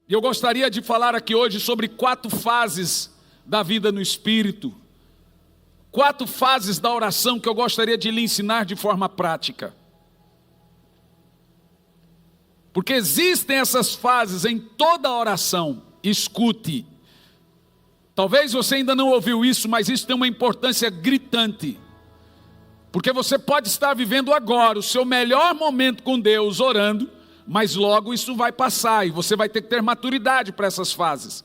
E eu gostaria de falar aqui hoje sobre 4 fases da vida no Espírito. 4 fases da oração que eu gostaria de lhe ensinar de forma prática. Porque existem essas fases em toda a oração. Escute. Talvez você ainda não ouviu isso, mas isso tem uma importância gritante. Porque você pode estar vivendo agora o seu melhor momento com Deus orando, mas logo isso vai passar e você vai ter que ter maturidade para essas fases.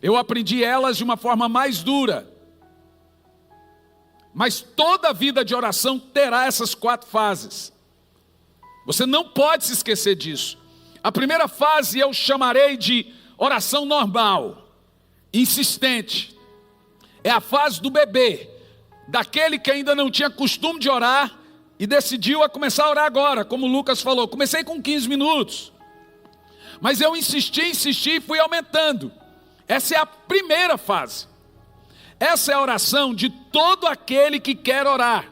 Eu aprendi elas de uma forma mais dura. Mas toda a vida de oração terá essas 4 fases. Você não pode se esquecer disso. A primeira fase eu chamarei de oração normal, insistente. É a fase do bebê, daquele que ainda não tinha costume de orar e decidiu a começar a orar agora, como o Lucas falou. Comecei com 15 minutos, mas eu insisti e fui aumentando. Essa é a primeira fase. Essa é a oração de todo aquele que quer orar,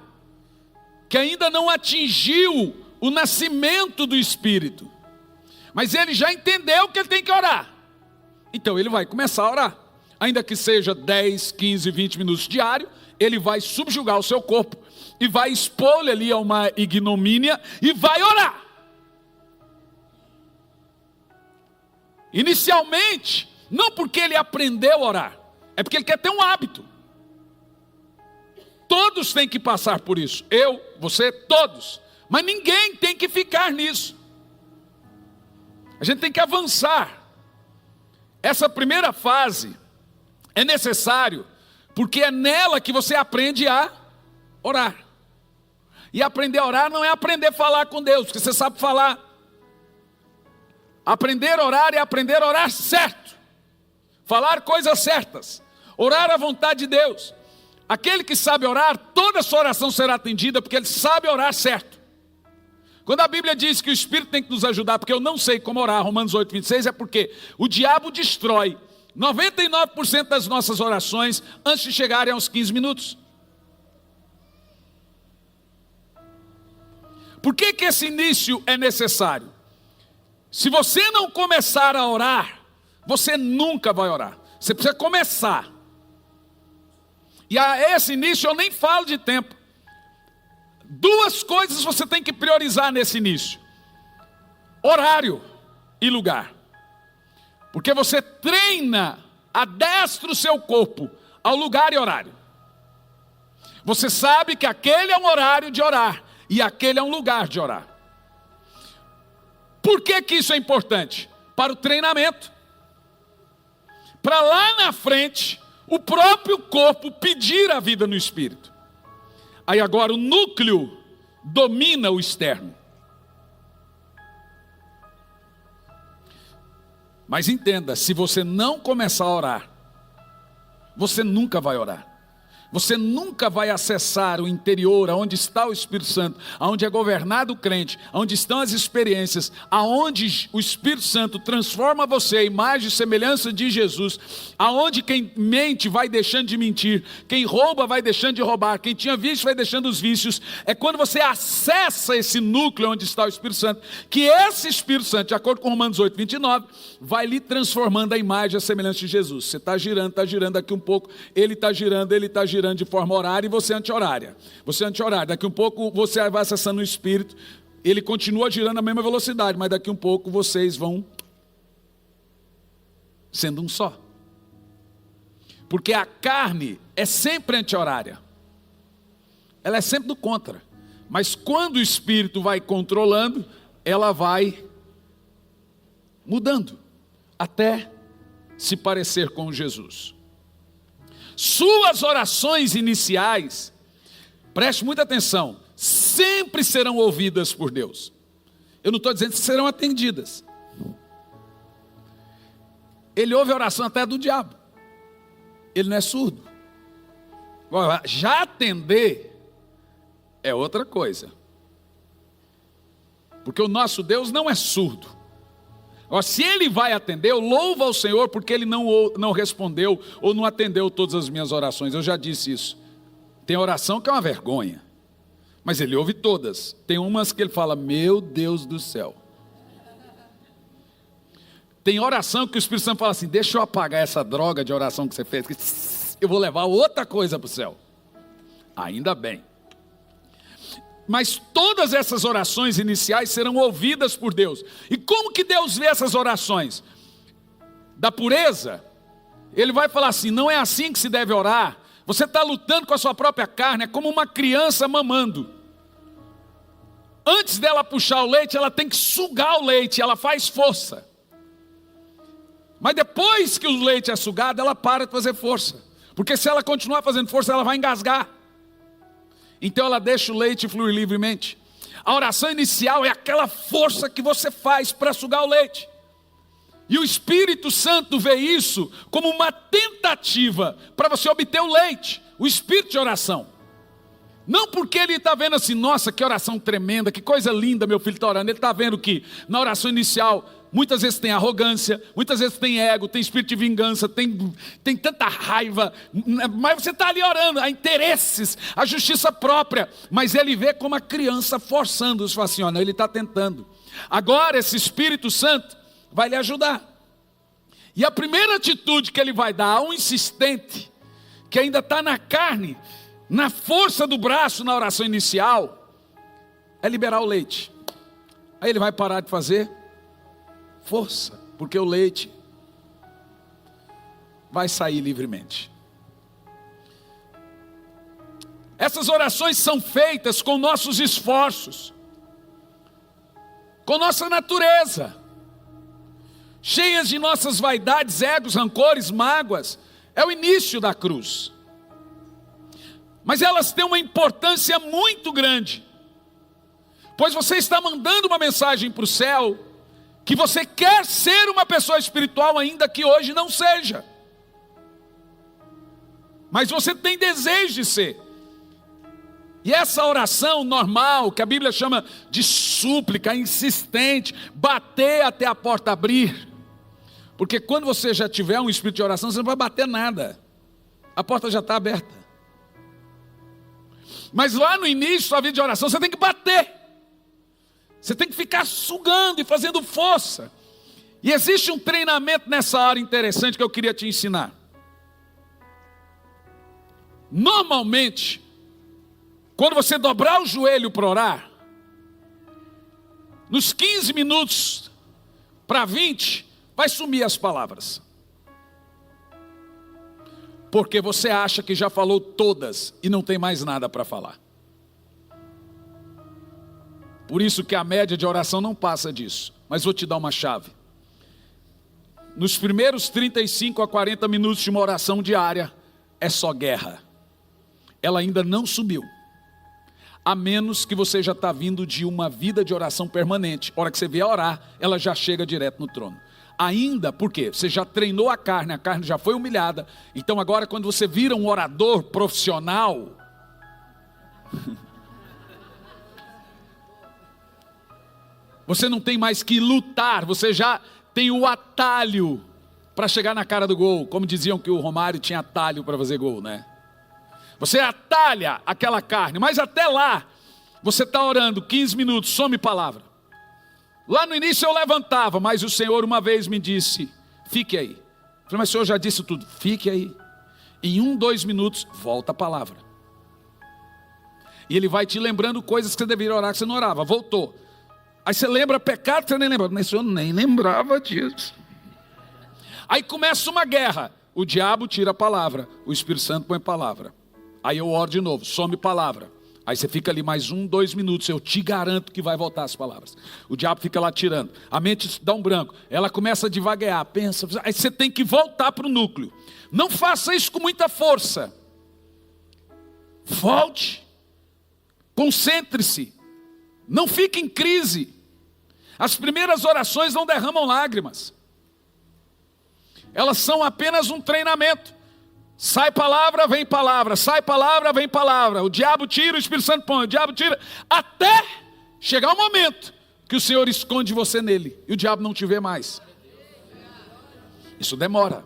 que ainda não atingiu o nascimento do Espírito, mas ele já entendeu que ele tem que orar. Então ele vai começar a orar, ainda que seja 10, 15, 20 minutos diário. Ele vai subjugar o seu corpo e vai expor-lhe ali a uma ignomínia e vai orar. Inicialmente, não porque ele aprendeu a orar, é porque ele quer ter um hábito. Todos têm que passar por isso. Eu, você, todos. Mas ninguém tem que ficar nisso. A gente tem que avançar. Essa primeira fase é necessário, porque é nela que você aprende a orar. E aprender a orar não é aprender a falar com Deus, porque você sabe falar. Aprender a orar é aprender a orar certo. Falar coisas certas. Orar à vontade de Deus. Aquele que sabe orar, toda a sua oração será atendida, porque ele sabe orar certo. Quando a Bíblia diz que o Espírito tem que nos ajudar, porque eu não sei como orar, Romanos 8, 26, é porque o diabo destrói 99% das nossas orações antes de chegarem aos 15 minutos. Por que esse início é necessário? Se você não começar a orar, você nunca vai orar. Você precisa começar. E a esse início eu nem falo de tempo. 2 coisas você tem que priorizar nesse início: horário e lugar. Porque você treina, adestra o seu corpo ao lugar e horário. Você sabe que aquele é um horário de orar e aquele é um lugar de orar. Por que isso é importante? Para o treinamento. Para lá na frente, o próprio corpo pedir a vida no Espírito. Aí agora o núcleo domina o externo. Mas entenda, se você não começar a orar, você nunca vai orar. Você nunca vai acessar o interior, aonde está o Espírito Santo, aonde é governado o crente, aonde estão as experiências, aonde o Espírito Santo transforma você, a imagem e semelhança de Jesus, aonde quem mente vai deixando de mentir, quem rouba vai deixando de roubar, quem tinha vício vai deixando os vícios. É quando você acessa esse núcleo onde está o Espírito Santo, que esse Espírito Santo, de acordo com Romanos 8, 29, vai lhe transformando a imagem e a semelhança de Jesus. Você está girando, daqui um pouco ele está girando de forma horária e você anti-horária. Você anti-horária, daqui um pouco você vai acessando o Espírito, ele continua girando a mesma velocidade, mas daqui um pouco vocês vão sendo um só. Porque a carne é sempre anti-horária. Ela é sempre do contra. Mas quando o Espírito vai controlando, ela vai mudando, até se parecer com Jesus. Suas orações iniciais, preste muita atenção, sempre serão ouvidas por Deus. Eu não estou dizendo que serão atendidas. Ele ouve a oração até do diabo. Ele não é surdo. Agora, já atender é outra coisa. Porque o nosso Deus não é surdo. Agora, se ele vai atender, eu louvo ao Senhor porque ele não respondeu ou não atendeu todas as minhas orações. Eu já disse isso. Tem oração que é uma vergonha, mas ele ouve todas. Tem umas que ele fala, meu Deus do céu. Tem oração que o Espírito Santo fala assim: deixa eu apagar essa droga de oração que você fez, que eu vou levar outra coisa para o céu. Ainda bem. Mas todas essas orações iniciais serão ouvidas por Deus. E como que Deus vê essas orações? Da pureza? Ele vai falar assim: não é assim que se deve orar. Você está lutando com a sua própria carne, é como uma criança mamando. Antes dela puxar o leite, ela tem que sugar o leite, ela faz força. Mas depois que o leite é sugado, ela para de fazer força. Porque se ela continuar fazendo força, ela vai engasgar. Então ela deixa o leite fluir livremente. A oração inicial é aquela força que você faz para sugar o leite. E o Espírito Santo vê isso como uma tentativa para você obter o leite, o espírito de oração. Não porque ele está vendo assim: nossa, que oração tremenda, que coisa linda meu filho está orando. Ele está vendo que na oração inicial muitas vezes tem arrogância, muitas vezes tem ego, tem espírito de vingança, tem tanta raiva. Mas você está ali orando, há interesses, a justiça própria. Mas ele vê como a criança forçando, fala assim: olha, ele está tentando. Agora esse Espírito Santo vai lhe ajudar. E a primeira atitude que ele vai dar a um insistente, que ainda está na carne, na força do braço na oração inicial, é liberar o leite. Aí ele vai parar de fazer força, porque o leite vai sair livremente. Essas orações são feitas com nossos esforços, com nossa natureza, cheias de nossas vaidades, egos, rancores, mágoas. É o início da cruz. Mas elas têm uma importância muito grande, pois você está mandando uma mensagem para o céu, que você quer ser uma pessoa espiritual, ainda que hoje não seja. Mas você tem desejo de ser. E essa oração normal, que a Bíblia chama de súplica, insistente, bater até a porta abrir. Porque quando você já tiver um espírito de oração, você não vai bater nada. A porta já está aberta. Mas lá no início da vida de oração, você tem que bater. Você tem que ficar sugando e fazendo força. E existe um treinamento nessa área interessante que eu queria te ensinar. Normalmente, quando você dobrar o joelho para orar, nos 15 minutos para 20, vai sumir as palavras. Porque você acha que já falou todas e não tem mais nada para falar. Por isso que a média de oração não passa disso. Mas vou te dar uma chave. Nos primeiros 35 a 40 minutos de uma oração diária, é só guerra. Ela ainda não subiu. A menos que você já está vindo de uma vida de oração permanente. A hora que você vier orar, ela já chega direto no trono. Ainda, por quê? Você já treinou a carne já foi humilhada. Então agora quando você vira um orador profissional, você não tem mais que lutar, você já tem o atalho para chegar na cara do gol. Como diziam que o Romário tinha atalho para fazer gol, né? Você atalha aquela carne, mas até lá, você está orando 15 minutos, some palavra. Lá no início eu levantava, mas o Senhor uma vez me disse: fique aí. Eu falei: mas o Senhor já disse tudo, fique aí. Em 2 minutos, volta a palavra. E Ele vai te lembrando coisas que você deveria orar, que você não orava, voltou. Aí você lembra pecado que você nem lembrava, mas o Senhor nem lembrava disso. Aí começa uma guerra, o diabo tira a palavra, o Espírito Santo põe a palavra. Aí eu oro de novo, some palavra. Aí você fica ali mais 2 minutos, eu te garanto que vai voltar as palavras. O diabo fica lá tirando, a mente dá um branco, ela começa a divaguear, pensa, aí você tem que voltar para o núcleo. Não faça isso com muita força. Volte, concentre-se, não fique em crise. As primeiras orações não derramam lágrimas. Elas são apenas um treinamento. Sai palavra, vem palavra, sai palavra, vem palavra. O diabo tira, o Espírito Santo põe, o diabo tira, até chegar o momento que o Senhor esconde você nele e o diabo não te vê mais. Isso demora.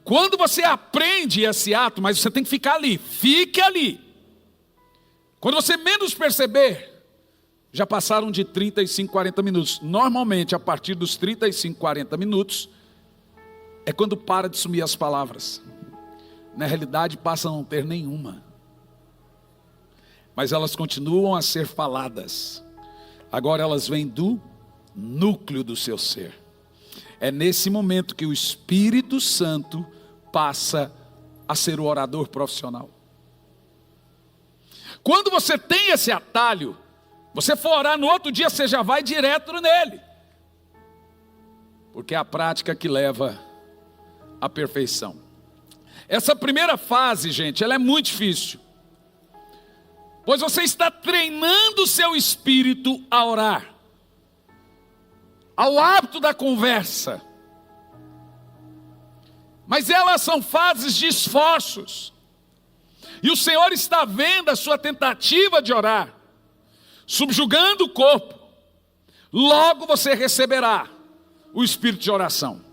Quando você aprende esse ato, mas você tem que ficar ali, fique ali. Quando você menos perceber, já passaram de 35, 40 minutos. Normalmente, a partir dos 35, 40 minutos, é quando para de sumir as palavras. Na realidade, passa a não ter nenhuma. Mas elas continuam a ser faladas. Agora elas vêm do núcleo do seu ser. É nesse momento que o Espírito Santo passa a ser o orador profissional. Quando você tem esse atalho, você for orar no outro dia, você já vai direto nele. Porque é a prática que leva à perfeição. Essa primeira fase, gente, ela é muito difícil. Pois você está treinando o seu espírito a orar. Ao hábito da conversa. Mas elas são fases de esforços. E o Senhor está vendo a sua tentativa de orar, subjugando o corpo. Logo você receberá o espírito de oração.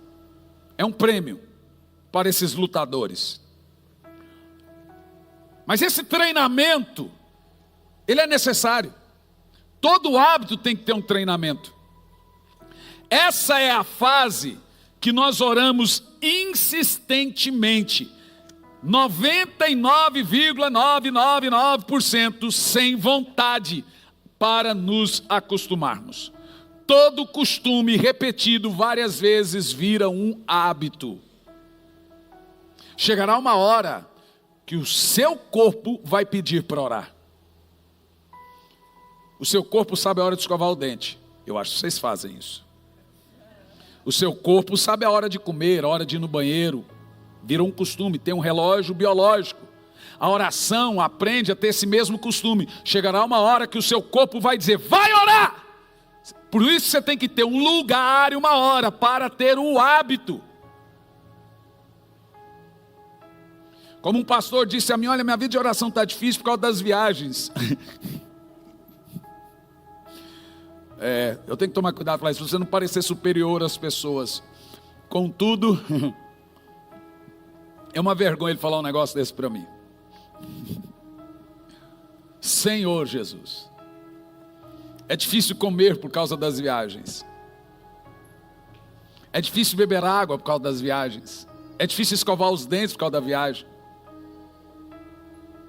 É um prêmio para esses lutadores. Mas esse treinamento, ele é necessário. Todo hábito tem que ter um treinamento. Essa é a fase que nós oramos insistentemente. 99,999% sem vontade para nos acostumarmos. Todo costume repetido várias vezes vira um hábito. Chegará uma hora que o seu corpo vai pedir para orar. O seu corpo sabe a hora de escovar o dente. Eu acho que vocês fazem isso. O seu corpo sabe a hora de comer, a hora de ir no banheiro. Virou um costume, tem um relógio biológico. A oração aprende a ter esse mesmo costume. Chegará uma hora que o seu corpo vai dizer, vai orar! Por isso você tem que ter um lugar e uma hora para ter o hábito. Como um pastor disse a mim, olha, minha vida de oração está difícil por causa das viagens. Eu tenho que tomar cuidado, falar isso, para você não parecer superior às pessoas. Contudo, é uma vergonha ele falar um negócio desse para mim. Senhor Jesus, é difícil comer por causa das viagens. É difícil beber água por causa das viagens. É difícil escovar os dentes por causa da viagem.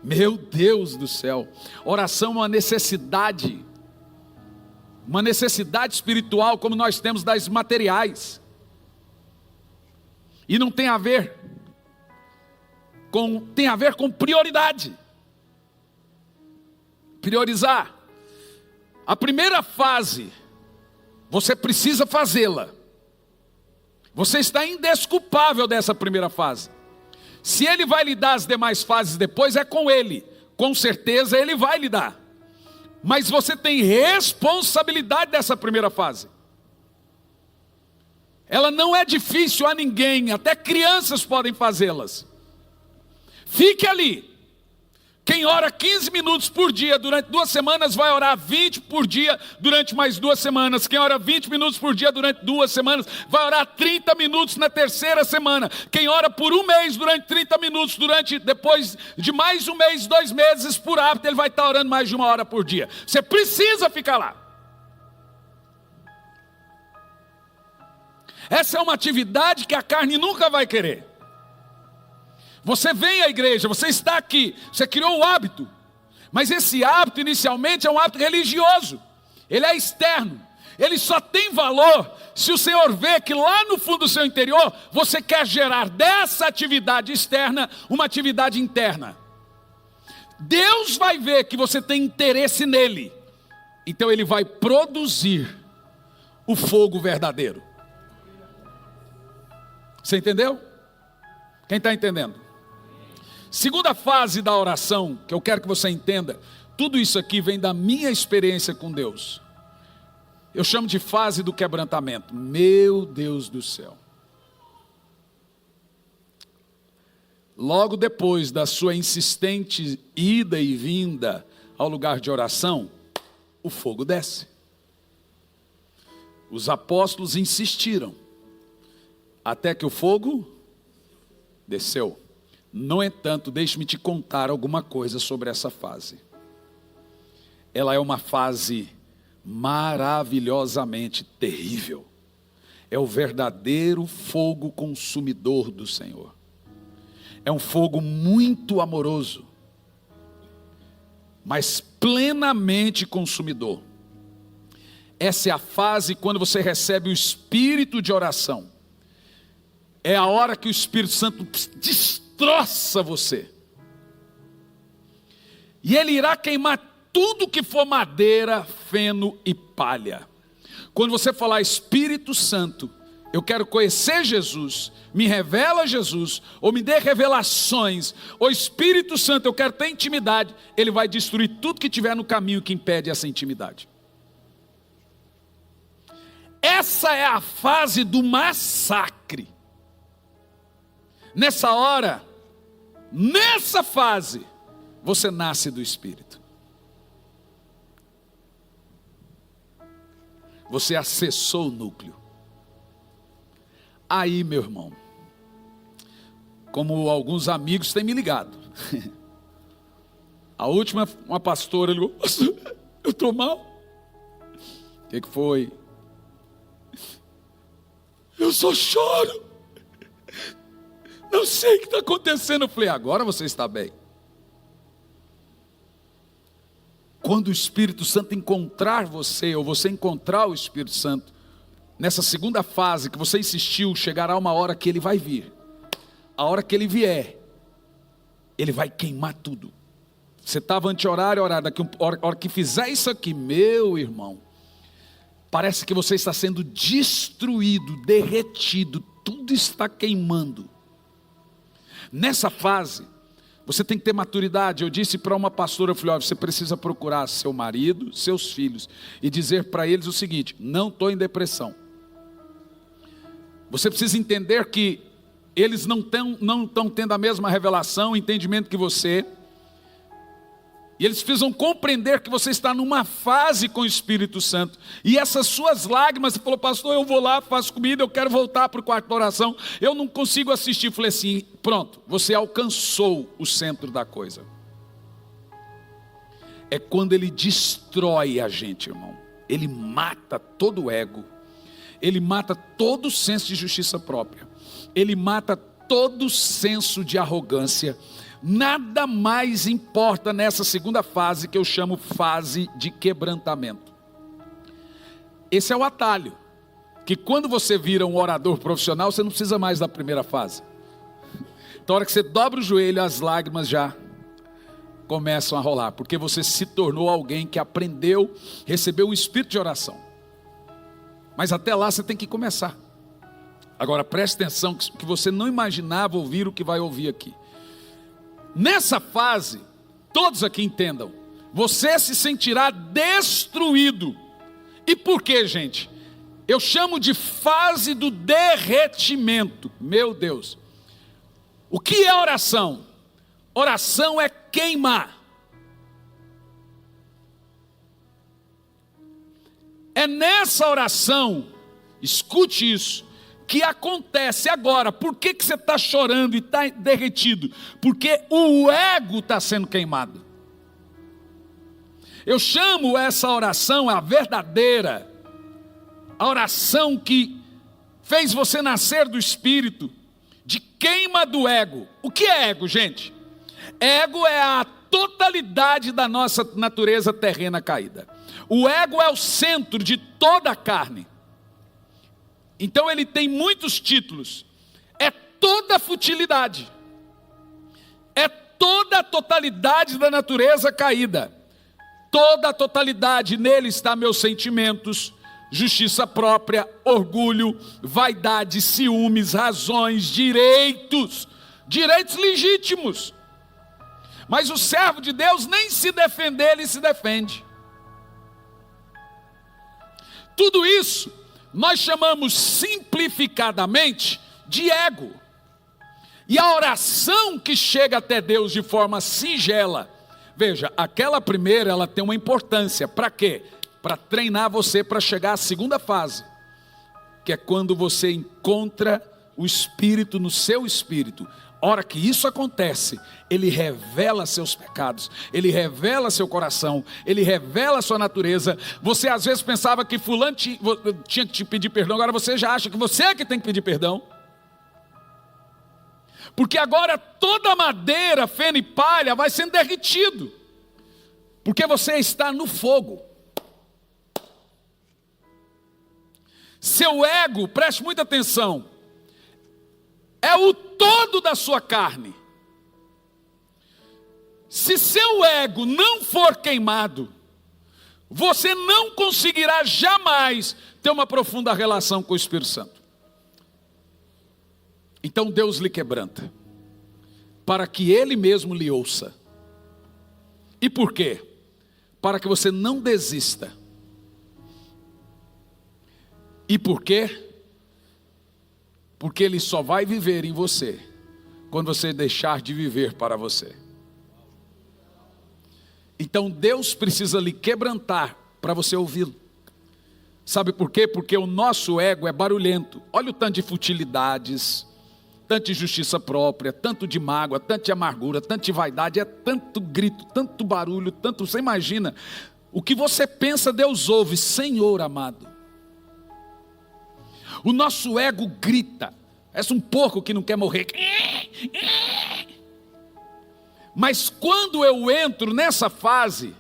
Meu Deus do céu, oração é uma necessidade espiritual como nós temos das materiais. E não tem a ver com prioridade. Priorizar. A primeira fase, você precisa fazê-la. Você está indesculpável dessa primeira fase. Se ele vai lhe dar as demais fases depois, é com ele. Com certeza ele vai lhe dar. Mas você tem responsabilidade dessa primeira fase. Ela não é difícil a ninguém, até crianças podem fazê-las. Fique ali. Quem ora 15 minutos por dia durante 2 semanas vai orar 20 por dia durante mais 2 semanas. Quem ora 20 minutos por dia durante 2 semanas vai orar 30 minutos na 3ª semana. Quem ora por 1 mês durante 30 minutos, depois de mais 1 mês, 2 meses, por hábito, ele vai estar orando mais de 1 hora por dia. Você precisa ficar lá. Essa é uma atividade que a carne nunca vai querer. Você vem à igreja, você está aqui, você criou o hábito. Mas esse hábito inicialmente é um hábito religioso. Ele é externo. Ele só tem valor se o Senhor vê que lá no fundo do seu interior, você quer gerar dessa atividade externa uma atividade interna. Deus vai ver que você tem interesse nele. Então ele vai produzir o fogo verdadeiro. Você entendeu? Quem está entendendo? Segunda fase da oração, que eu quero que você entenda, tudo isso aqui vem da minha experiência com Deus. Eu chamo de fase do quebrantamento. Meu Deus do céu. Logo depois da sua insistente ida e vinda ao lugar de oração, o fogo desce. Os apóstolos insistiram, até que o fogo desceu. No entanto, deixe-me te contar alguma coisa sobre essa fase. Ela é uma fase maravilhosamente terrível. É o verdadeiro fogo consumidor do Senhor. É um fogo muito amoroso, mas plenamente consumidor. Essa é a fase quando você recebe o espírito de oração. É a hora que o Espírito Santo destroça você. E ele irá queimar tudo que for madeira, feno e palha. Quando você falar Espírito Santo, eu quero conhecer Jesus, me revela Jesus, ou me dê revelações, ou Espírito Santo, eu quero ter intimidade, ele vai destruir tudo que tiver no caminho que impede essa intimidade. Essa é a fase do massacre. Nessa hora, nessa fase, você nasce do Espírito. Você acessou o núcleo. Aí, meu irmão, como alguns amigos têm me ligado. A última, uma pastora ligou: eu estou mal. O que foi? Eu só choro. Não sei o que está acontecendo. Eu falei: agora você está bem. Quando o Espírito Santo encontrar você, ou você encontrar o Espírito Santo, nessa segunda fase que você insistiu, chegará uma hora que ele vai vir. A hora que ele vier, ele vai queimar tudo. Você estava anti-horário, daqui a hora que fizer isso aqui, meu irmão, parece que você está sendo destruído, derretido, tudo está queimando. Nessa fase, você tem que ter maturidade. Eu disse para uma pastora, eu falei: ó, você precisa procurar seu marido, seus filhos, e dizer para eles o seguinte: não estou em depressão. Você precisa entender que eles não estão tendo a mesma revelação, entendimento que você. E eles precisam compreender que você está numa fase com o Espírito Santo. E essas suas lágrimas, você falou: pastor, eu vou lá, faço comida, eu quero voltar para o quarto de oração, eu não consigo assistir. Eu falei assim: pronto, você alcançou o centro da coisa. É quando ele destrói a gente, irmão. Ele mata todo o ego. Ele mata todo o senso de justiça própria. Ele mata todo o senso de arrogância. Nada mais importa nessa segunda fase, que eu chamo fase de quebrantamento. Esse é o atalho, que quando você vira um orador profissional, você não precisa mais da primeira fase. Então, a hora que você dobra o joelho, as lágrimas já começam a rolar, porque você se tornou alguém que aprendeu, recebeu um espírito de oração. Mas até lá você tem que começar. Agora preste atenção, que você não imaginava ouvir o que vai ouvir aqui. Nessa fase, todos aqui entendam, você se sentirá destruído. E por quê, gente? Eu chamo de fase do derretimento. Meu Deus. O que é oração? Oração é queimar. É nessa oração, escute isso, que acontece agora. Por que você está chorando e está derretido? Porque o ego está sendo queimado. Eu chamo essa oração a verdadeira, a oração que fez você nascer do Espírito, de queima do ego. O que é ego, gente? Ego é a totalidade da nossa natureza terrena caída. O ego é o centro de toda a carne. Então ele tem muitos títulos. É toda a futilidade. É toda a totalidade da natureza caída. Toda a totalidade, nele está meus sentimentos, justiça própria, orgulho, vaidade, ciúmes, razões, direitos legítimos. Mas o servo de Deus nem se defender, ele se defende. Tudo isso nós chamamos simplificadamente de ego. E a oração que chega até Deus de forma singela, veja, aquela primeira ela tem uma importância. Para quê? Para treinar você para chegar à segunda fase, que é quando você encontra o Espírito no seu espírito, A hora que isso acontece, ele revela seus pecados, ele revela seu coração, ele revela sua natureza. Você às vezes pensava que fulano tinha que te pedir perdão, agora você já acha que você é que tem que pedir perdão. Porque agora toda a madeira, feno e palha vai sendo derretido, porque você está no fogo. Seu ego, preste muita atenção, é o todo da sua carne. Se seu ego não for queimado, você não conseguirá jamais ter uma profunda relação com o Espírito Santo. Então Deus lhe quebranta, para que Ele mesmo lhe ouça. E por quê? Para que você não desista. E por quê? Porque Ele só vai viver em você quando você deixar de viver para você. Então Deus precisa lhe quebrantar para você ouvi-lo. Sabe por quê? Porque o nosso ego é barulhento. Olha o tanto de futilidades, tanto de justiça própria, tanto de mágoa, tanto de amargura, tanto de vaidade, é tanto grito, tanto barulho, tanto... Você imagina, o que você pensa Deus ouve, Senhor amado. O nosso ego grita, parece um porco que não quer morrer. Mas quando eu entro nessa fase,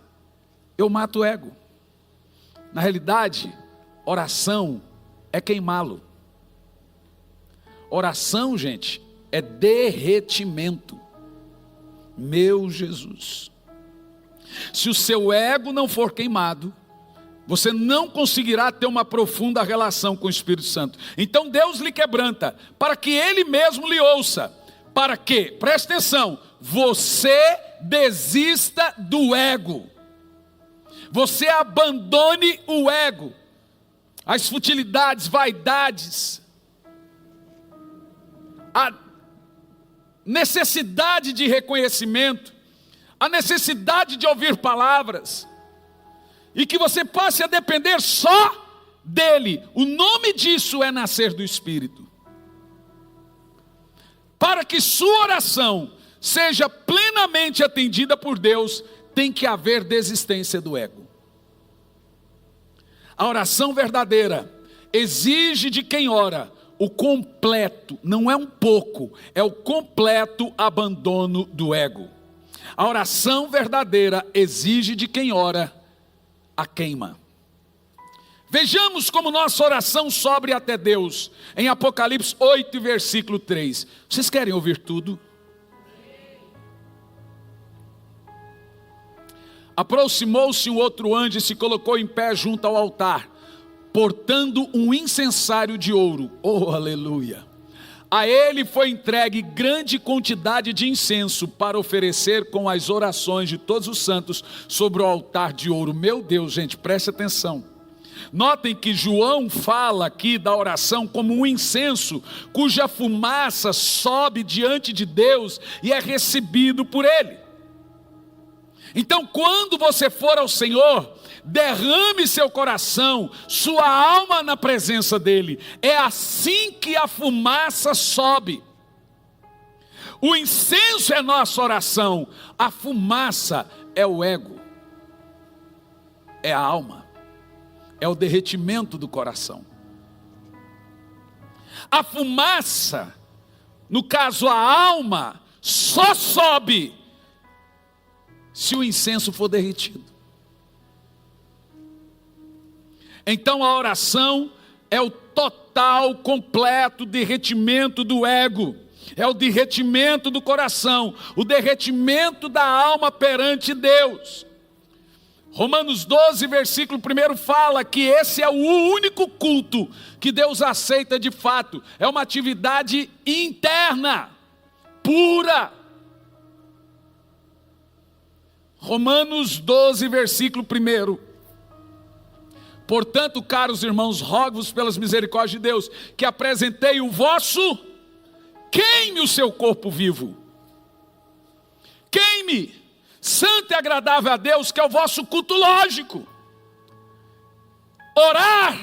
eu mato o ego. Na realidade, oração é queimá-lo. Oração, gente, é derretimento. Meu Jesus. Se o seu ego não for queimado, você não conseguirá ter uma profunda relação com o Espírito Santo. Então Deus lhe quebranta, para que Ele mesmo lhe ouça. Para que, preste atenção, você desista do ego. Você abandone o ego. As futilidades, vaidades, a necessidade de reconhecimento, a necessidade de ouvir palavras, e que você passe a depender só dele. O nome disso é nascer do Espírito. Para que sua oração seja plenamente atendida por Deus, tem que haver desistência do ego. A oração verdadeira exige de quem ora o completo, não é um pouco, é o completo abandono do ego. A oração verdadeira exige de quem ora a queima. Vejamos como nossa oração sobe até Deus, em Apocalipse 8, versículo 3. Vocês querem ouvir tudo? Aproximou-se um outro anjo e se colocou em pé junto ao altar, portando um incensário de ouro. Oh, aleluia! A ele foi entregue grande quantidade de incenso para oferecer com as orações de todos os santos sobre o altar de ouro. Meu Deus, gente, preste atenção. Notem que João fala aqui da oração como um incenso, cuja fumaça sobe diante de Deus e é recebido por Ele. Então, quando você for ao Senhor, derrame seu coração, sua alma na presença dEle. É assim que a fumaça sobe. O incenso é nossa oração, a fumaça é o ego, é a alma, é o derretimento do coração. A fumaça, no caso a alma, só sobe se o incenso for derretido. Então a oração é o total, completo derretimento do ego, é o derretimento do coração, o derretimento da alma perante Deus. Romanos 12, versículo 1 fala que esse é o único culto que Deus aceita de fato, é uma atividade interna, pura. Romanos 12, versículo 1. Portanto, caros irmãos, rogo-vos pelas misericórdias de Deus, que apresentei o vosso, queime o seu corpo vivo. Queime, santo e agradável a Deus, que é o vosso culto lógico. Orar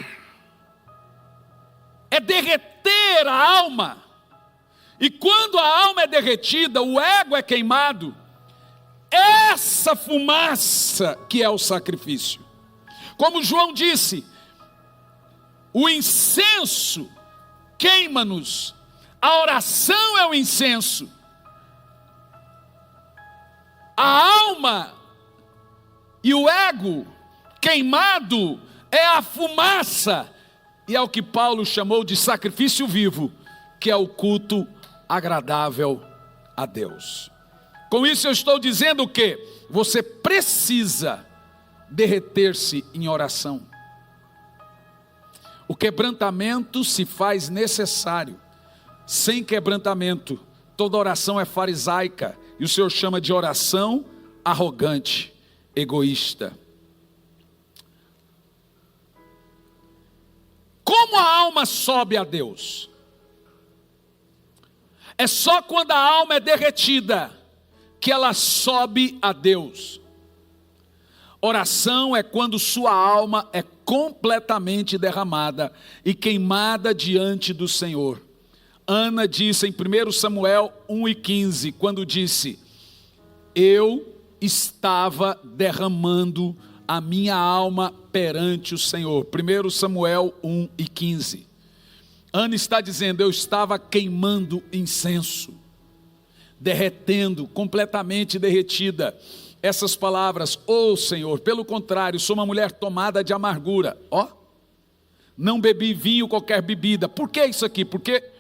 é derreter a alma, E quando a alma é derretida, o ego é queimado, essa fumaça que é o sacrifício. Como João disse, o incenso queima-nos, a oração é o incenso. A alma e o ego queimado é a fumaça, e é o que Paulo chamou de sacrifício vivo, que é o culto agradável a Deus. Com isso eu estou dizendo que você precisa derreter-se em oração. O quebrantamento se faz necessário. Sem quebrantamento, toda oração é farisaica, e o Senhor chama de oração arrogante, egoísta. Como a alma sobe a Deus? É só quando a alma é derretida que ela sobe a Deus. Oração é quando sua alma é completamente derramada e queimada diante do Senhor. Ana disse em 1 Samuel 1:15, quando disse: eu estava derramando a minha alma perante o Senhor. 1 Samuel 1:15. Ana está dizendo: eu estava queimando incenso, derretendo, completamente derretida. Essas palavras: oh Senhor, pelo contrário, sou uma mulher tomada de amargura. Não bebi vinho, qualquer bebida. Por que isso aqui? Porque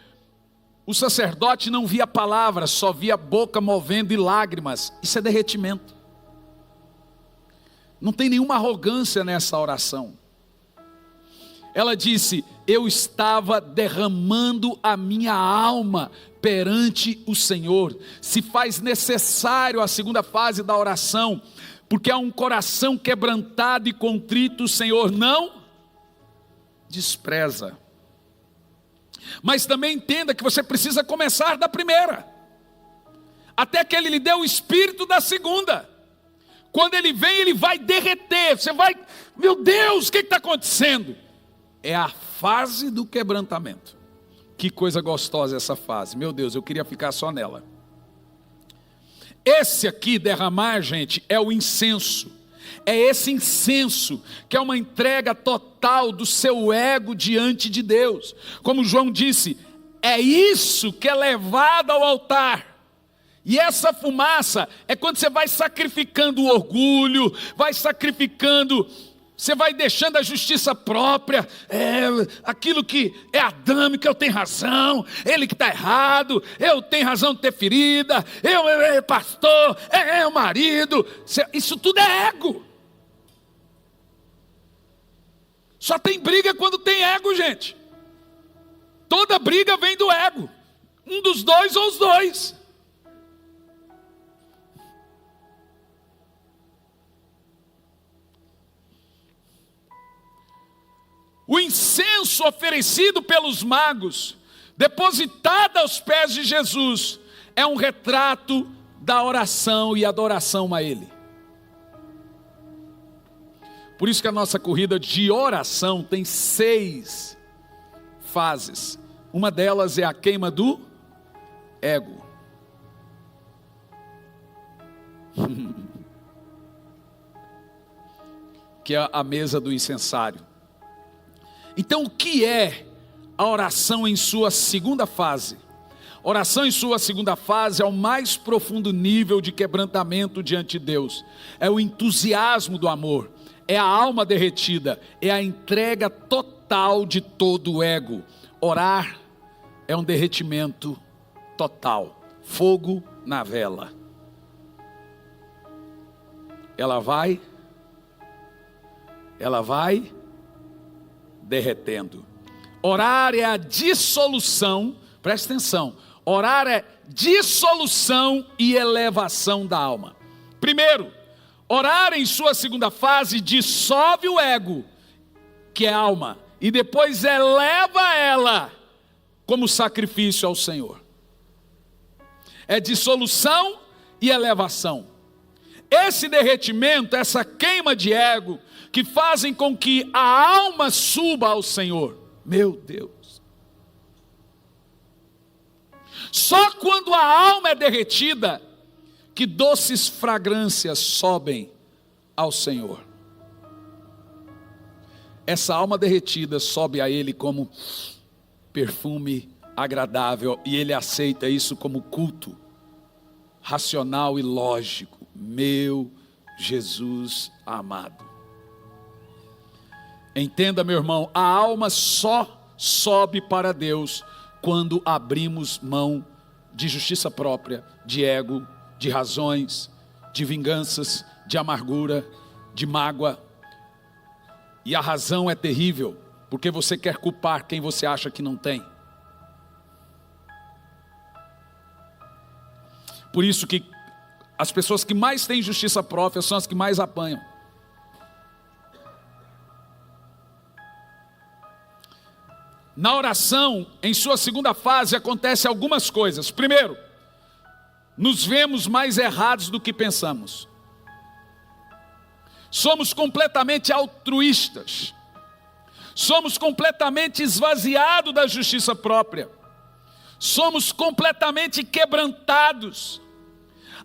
o sacerdote não via palavras, só via a boca movendo e lágrimas. Isso é derretimento. Não tem nenhuma arrogância nessa oração. Ela disse: eu estava derramando a minha alma perante o Senhor. Se faz necessário a segunda fase da oração, porque há um coração quebrantado e contrito, o Senhor não despreza. Mas também entenda que você precisa começar da primeira, até que Ele lhe dê o espírito da segunda. Quando Ele vem, Ele vai derreter. Você vai, meu Deus, o que está acontecendo? É a fase do quebrantamento. Que coisa gostosa essa fase, meu Deus, eu queria ficar só nela. Esse aqui, derramar, gente, é o incenso. É esse incenso que é uma entrega total do seu ego diante de Deus. Como João disse, é isso que é levado ao altar. E essa fumaça é quando você vai sacrificando o orgulho, vai sacrificando, você vai deixando a justiça própria, aquilo que é adâmico, eu tenho razão, ele que está errado, eu tenho razão de ter ferida, eu pastor, o marido, isso tudo é ego. Só tem briga quando tem ego, gente. Toda briga vem do ego, um dos dois ou os dois. O incenso oferecido pelos magos, depositado aos pés de Jesus, é um retrato da oração e adoração a Ele. Por isso que a nossa corrida de oração tem 6 fases. Uma delas é a queima do ego. Que é a mesa do incensário. Então, o que é a oração em sua segunda fase? Oração em sua segunda fase é o mais profundo nível de quebrantamento diante de Deus. É o entusiasmo do amor, é a alma derretida, é a entrega total de todo o ego. Orar é um derretimento total, fogo na vela. Ela vai derretendo. Orar é a dissolução, presta atenção, orar é dissolução e elevação da alma. Primeiro, orar em sua segunda fase dissolve o ego, que é a alma, e depois eleva ela como sacrifício ao Senhor. É dissolução e elevação. Esse derretimento, essa queima de ego, que fazem com que a alma suba ao Senhor. Meu Deus. Só quando a alma é derretida, que doces fragrâncias sobem ao Senhor. Essa alma derretida sobe a Ele como perfume agradável, e Ele aceita isso como culto racional e lógico. Meu Jesus amado. Entenda, meu irmão, a alma só sobe para Deus quando abrimos mão de justiça própria, de ego, de razões, de vinganças, de amargura, de mágoa. E a razão é terrível, porque você quer culpar quem você acha que não tem. Por isso que as pessoas que mais têm justiça própria são as que mais apanham. Na oração, em sua segunda fase, acontecem algumas coisas. Primeiro, nos vemos mais errados do que pensamos. Somos completamente altruístas. Somos completamente esvaziados da justiça própria. Somos completamente quebrantados.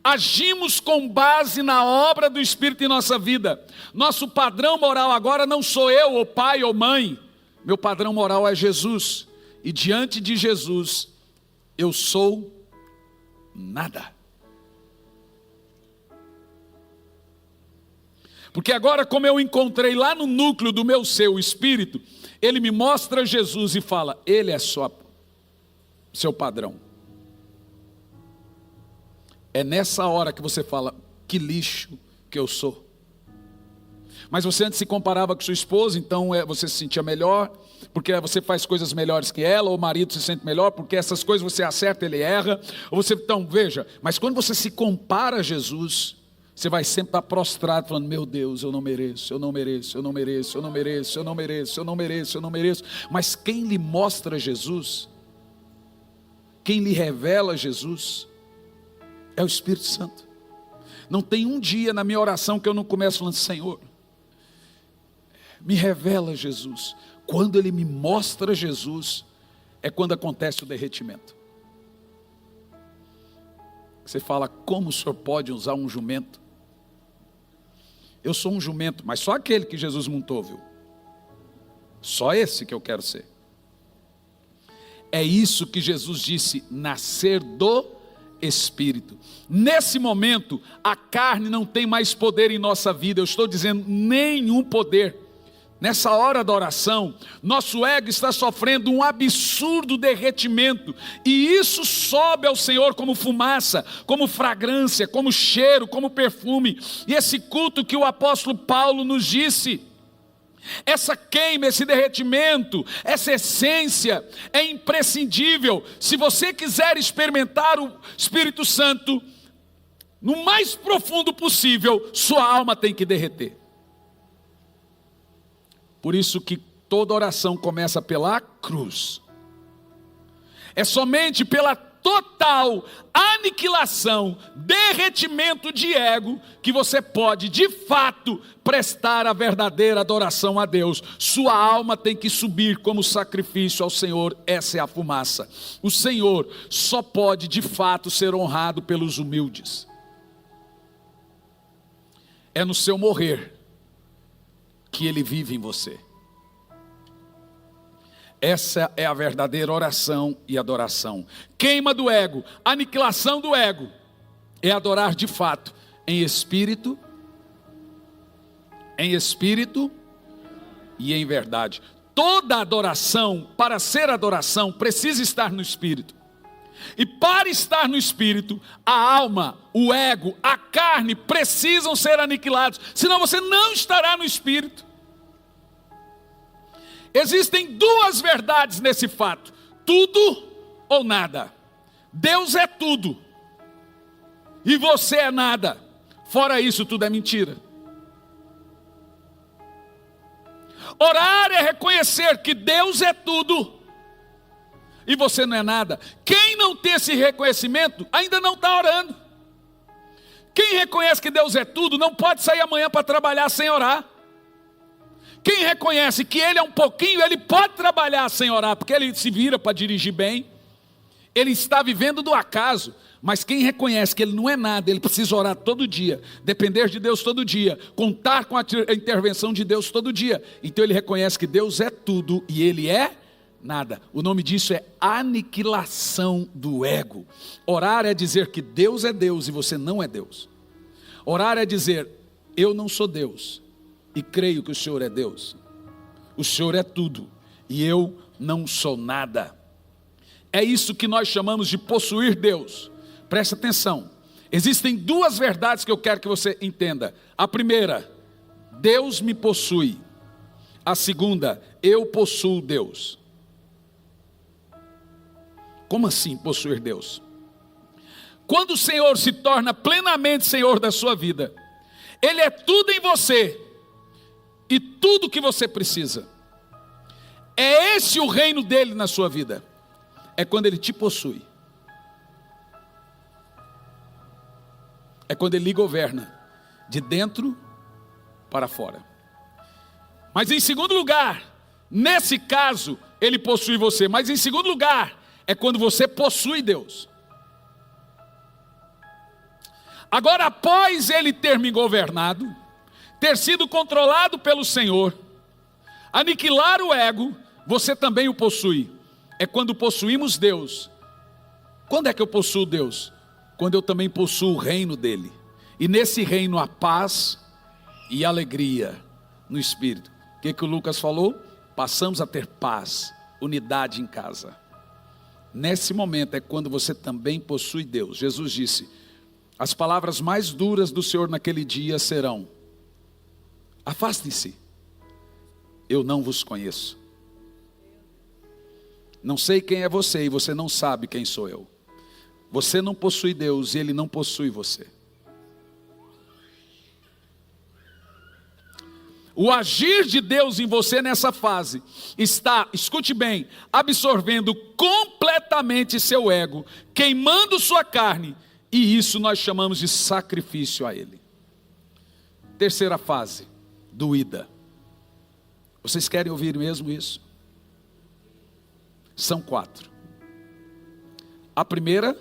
Agimos com base na obra do Espírito em nossa vida. Nosso padrão moral agora não sou eu, ou pai, ou mãe. Meu padrão moral é Jesus. E diante de Jesus, eu sou nada. Porque agora, como eu encontrei lá no núcleo do meu ser, o Espírito, Ele me mostra Jesus e fala, Ele é só seu padrão. É nessa hora que você fala, que lixo que eu sou. Mas você antes se comparava com sua esposa, então você se sentia melhor, porque você faz coisas melhores que ela, ou o marido se sente melhor, porque essas coisas você acerta, ele erra. Ou você, então, veja, mas quando você se compara a Jesus, você vai sempre estar prostrado, falando, meu Deus, eu não mereço, eu não mereço, eu não mereço, eu não mereço, eu não mereço, eu não mereço, eu não mereço. Mas quem lhe mostra Jesus, quem lhe revela Jesus, é o Espírito Santo. Não tem um dia na minha oração que eu não começo falando, Senhor, me revela Jesus. Quando Ele me mostra Jesus, é quando acontece o derretimento. Você fala, como o Senhor pode usar um jumento? Eu sou um jumento, mas só aquele que Jesus montou, viu? Só esse que eu quero ser. É isso que Jesus disse, nascer do Espírito. Nesse momento, a carne não tem mais poder em nossa vida. Eu estou dizendo, nenhum poder. Nessa hora da oração, nosso ego está sofrendo um absurdo derretimento, e isso sobe ao Senhor como fumaça, como fragrância, como cheiro, como perfume. E esse culto que o apóstolo Paulo nos disse, essa queima, esse derretimento, essa essência é imprescindível. Se você quiser experimentar o Espírito Santo no mais profundo possível, sua alma tem que derreter. Por isso que toda oração começa pela cruz. É somente pela total aniquilação, derretimento de ego, que você pode, de fato, prestar a verdadeira adoração a Deus. Sua alma tem que subir como sacrifício ao Senhor, essa é a fumaça. O Senhor só pode, de fato, ser honrado pelos humildes. É no seu morrer que Ele vive em você. Essa é a verdadeira oração e adoração. Queima do ego, aniquilação do ego, é adorar de fato, em espírito e em verdade. Toda adoração, para ser adoração, precisa estar no espírito. E para estar no espírito, a alma, o ego, a carne precisam ser aniquilados, senão você não estará no espírito. Existem duas verdades nesse fato: tudo ou nada. Deus é tudo e você é nada. Fora isso, tudo é mentira. Orar é reconhecer que Deus é tudo e você não é nada. Quem não tem esse reconhecimento ainda não está orando. Quem reconhece que Deus é tudo não pode sair amanhã para trabalhar sem orar. Quem reconhece que Ele é um pouquinho, ele pode trabalhar sem orar, porque ele se vira para dirigir bem. Ele está vivendo do acaso, mas quem reconhece que ele não é nada, ele precisa orar todo dia, depender de Deus todo dia, contar com a intervenção de Deus todo dia. Então ele reconhece que Deus é tudo e ele é nada. O nome disso é aniquilação do ego. Orar é dizer que Deus é Deus e você não é Deus. Orar é dizer, eu não sou Deus e creio que o Senhor é Deus. O Senhor é tudo e eu não sou nada. É isso que nós chamamos de possuir Deus. Preste atenção. Existem duas verdades que eu quero que você entenda. A primeira, Deus me possui. A segunda, eu possuo Deus. Como assim possuir Deus? Quando o Senhor se torna plenamente Senhor da sua vida, Ele é tudo em você e tudo que você precisa. É esse o reino dele na sua vida. É quando ele te possui. É quando ele lhe governa, de dentro para fora. Mas em segundo lugar, nesse caso, ele possui você. Mas em segundo lugar, é quando você possui Deus. Agora, após ele ter me governado, ter sido controlado pelo Senhor, aniquilar o ego, você também o possui. É quando possuímos Deus. Quando é que eu possuo Deus? Quando eu também possuo o reino dele. E nesse reino há paz e alegria no Espírito. O que o Lucas falou? Passamos a ter paz, unidade em casa. Nesse momento é quando você também possui Deus. Jesus disse, as palavras mais duras do Senhor naquele dia serão, afastem-se, eu não vos conheço. Não sei quem é você e você não sabe quem sou eu. Você não possui Deus e Ele não possui você. O agir de Deus em você nessa fase está, escute bem, absorvendo completamente seu ego, queimando sua carne, e isso nós chamamos de sacrifício a Ele. Terceira fase, doída. Vocês querem ouvir mesmo isso? São 4. A primeira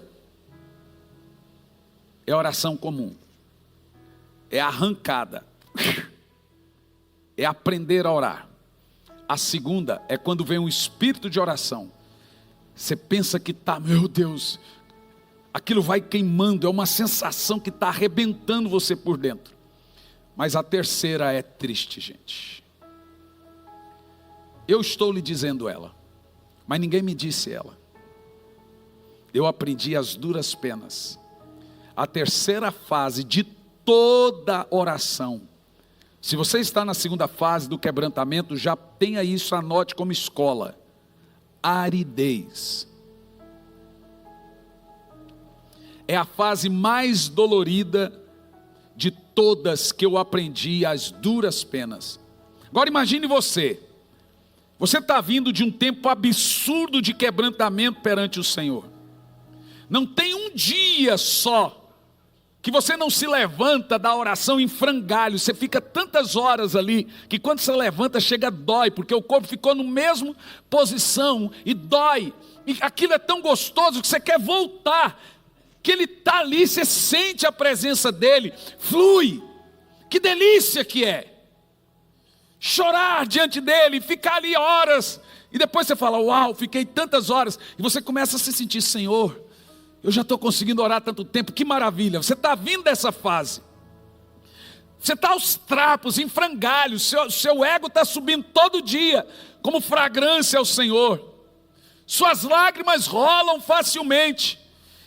é a oração comum. É a arrancada. É aprender a orar. A segunda é quando vem um espírito de oração. Você pensa que está, meu Deus, aquilo vai queimando, é uma sensação que está arrebentando você por dentro. Mas a terceira é triste, gente. Eu estou lhe dizendo ela. Mas ninguém me disse ela. Eu aprendi as duras penas. A terceira fase de toda oração. Se você está na segunda fase do quebrantamento, já tenha isso, anote como escola. Aridez. É a fase mais dolorida de todas que eu aprendi, as duras penas. Agora imagine você. Você está vindo de um tempo absurdo de quebrantamento perante o Senhor. Não tem um dia só que você não se levanta da oração em frangalho. Você fica tantas horas ali, que quando você levanta chega dói, porque o corpo ficou na mesma posição e dói. E aquilo é tão gostoso que você quer voltar, que ele está ali, você sente a presença dele, flui. Que delícia que é! Chorar diante dele, ficar ali horas, e depois você fala, uau, fiquei tantas horas, e você começa a se sentir, Senhor, eu já estou conseguindo orar tanto tempo, que maravilha. Você está vindo dessa fase, você está aos trapos, em frangalhos, seu ego está subindo todo dia, como fragrância ao Senhor, suas lágrimas rolam facilmente,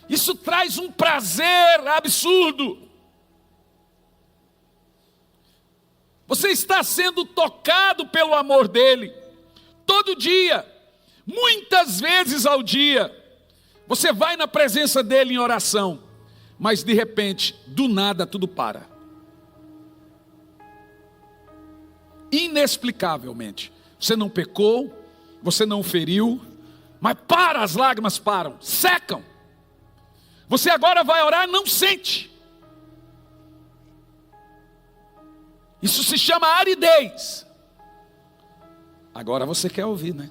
isso traz um prazer absurdo. Você está sendo tocado pelo amor dele, todo dia, muitas vezes ao dia. Você vai na presença dele em oração, mas de repente, do nada tudo para. Inexplicavelmente. Você não pecou, você não feriu, mas as lágrimas param, secam. Você agora vai orar, não sente. Isso se chama aridez. Agora você quer ouvir, né?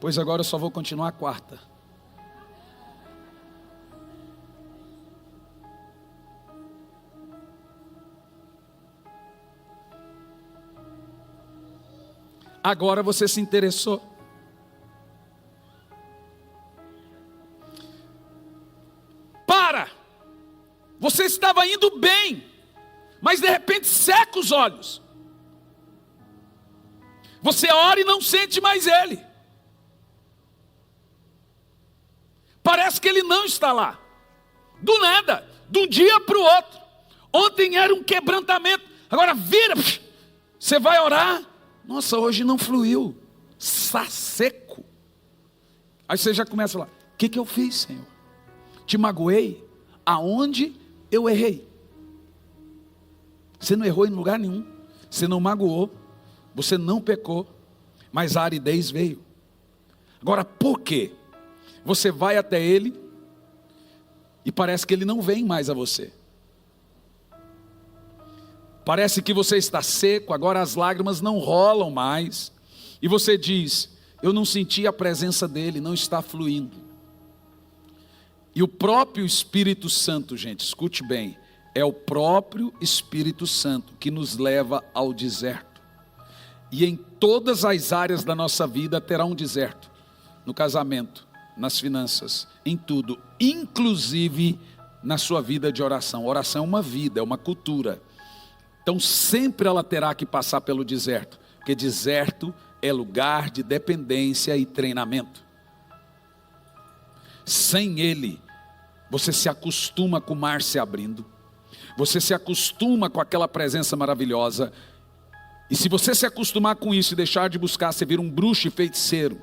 Pois agora eu só vou continuar a quarta. Agora você se interessou. Você estava indo bem, mas de repente seca os olhos. Você ora e não sente mais Ele. Parece que Ele não está lá. Do nada, de um dia para o outro. Ontem era um quebrantamento, agora vira. Você vai orar. Nossa, hoje não fluiu. Está seco. Aí você já começa lá. O que eu fiz, Senhor? Te magoei? Aonde eu errei? Você não errou em lugar nenhum. Você não magoou. Você não pecou. Mas a aridez veio. Agora, por quê? Você vai até Ele e parece que Ele não vem mais a você. Parece que você está seco, agora as lágrimas não rolam mais. E você diz, eu não senti a presença dEle, não está fluindo. E o próprio Espírito Santo, gente, escute bem, é o próprio Espírito Santo que nos leva ao deserto. E em todas as áreas da nossa vida terá um deserto. No casamento, nas finanças, em tudo, inclusive na sua vida de oração. Oração é uma vida, é uma cultura. Então sempre ela terá que passar pelo deserto, porque deserto é lugar de dependência e treinamento. Sem Ele, você se acostuma com o mar se abrindo, você se acostuma com aquela presença maravilhosa, e se você se acostumar com isso e deixar de buscar, você vira um bruxo e feiticeiro,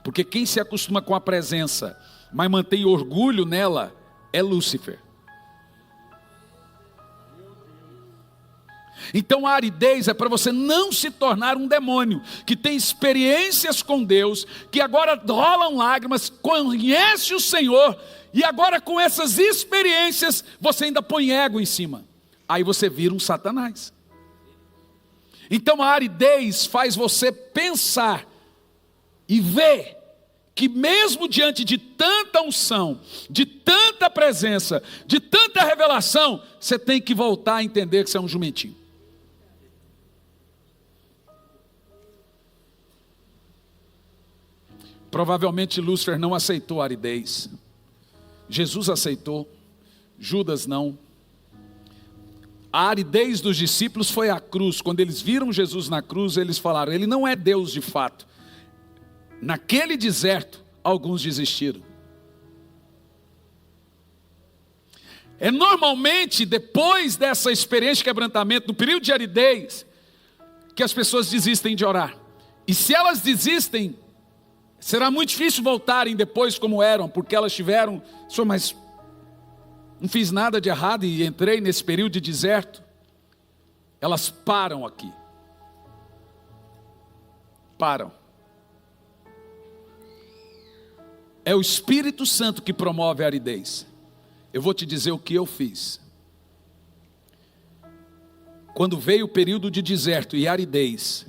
porque quem se acostuma com a presença, mas mantém orgulho nela, é Lúcifer. Então a aridez é para você não se tornar um demônio, que tem experiências com Deus, que agora rolam lágrimas, conhece o Senhor, e agora com essas experiências, você ainda põe ego em cima. Aí você vira um Satanás. Então a aridez faz você pensar e ver que mesmo diante de tanta unção, de tanta presença, de tanta revelação, você tem que voltar a entender que você é um jumentinho. Provavelmente Lúcifer não aceitou a aridez. Jesus aceitou, Judas não. A aridez dos discípulos foi a cruz. Quando eles viram Jesus na cruz, eles falaram, Ele não é Deus de fato. Naquele deserto, alguns desistiram. É normalmente depois dessa experiência de quebrantamento, no período de aridez, que as pessoas desistem de orar. E se elas desistem, será muito difícil voltarem depois como eram, porque elas tiveram, Senhor, mas não fiz nada de errado e entrei nesse período de deserto. Elas param aqui. Param. É o Espírito Santo que promove a aridez. Eu vou te dizer o que eu fiz. Quando veio o período de deserto e aridez,